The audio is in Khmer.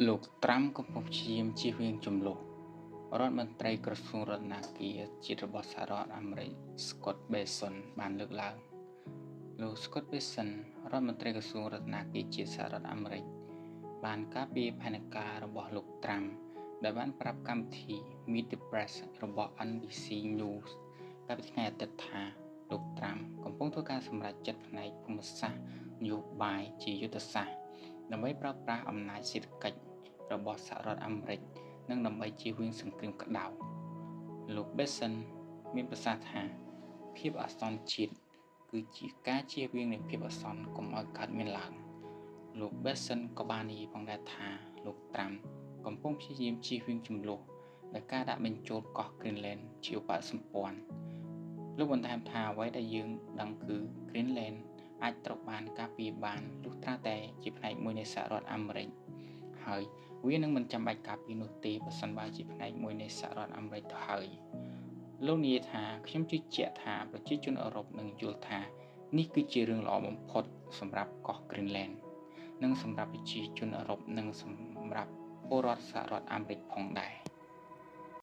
លោកត្រាំកំពុងព្យាយាមជៀសវាងជម្លោះរដ្ឋមន្ត្រីក្រសួងរដ្ឋាភិបាលជាតិរបស់សហរដ្ឋអាមេរិក Scott Bessent បានលើកឡើងលោក Scott Bessent រដ្ឋមន្ត្រីក្រសួងរដ្ឋាភិបាលជាតិសហរដ្ឋអាមេរិកបានការពារផែនការរបស់លោកត្រាំដែលបានប្រាប់កម្មវិធី Meet the Press របស់ NBC News កាលពីថ្ងៃអាទិត្យថាលោកត្រាំកំពុងធ្វើការសម្រេចចិត្តផ្នែកភូមិសាស្ត្រនយោបាយជាយុទ្ធសាស្ត្រដើម្បីប្រើប្រាស់អំណាចសេដ្ឋកិច្ចរបស់សហរដ្ឋអាមេរិកនិងដើម្បីជៀសវាងសង្គ្រាមក្តៅលោក Bessent មានប្រសាសន៍ថាភាពអាសន្នជាតិគឺជាការជៀសវាងនៃភាពអាសន្នកុំឲ្យកើតមានឡើងលោក Bessent ក៏បាននិយាយផងដែរថាលោកត្រាំកំពុងព្យាយាមជៀសវាងជម្លោះដោយការដាក់បញ្ចូលកោះ Greenland ជាឧបសម្ព័ន្ធលោកបន្ថែមថាអ្វីដែលយើងដឹងគឺ Greenland អាចត្រូវបានការពារបានលុះត្រាតែជាផ្នែកមួយនៃសហរដ្ឋអាមេរិកហើយវានឹងមិនចាំបាច់ការពារនោះទេបើសិនបើជាផ្នែកមួយនៃសហរដ្ឋអាមេរិកទៅហើយលោកនិយាយថាខ្ញុំជឿជាក់ថាប្រជាជនអឺរ៉ុបនឹងយល់ថានេះគឺជារឿងល្អបំផុតសម្រាប់កោះ Greenland និងសម្រាប់ប្រជាជនអឺរ៉ុបនិងសម្រាប់ពលរដ្ឋសហរដ្ឋអាមេរិកផងដែរ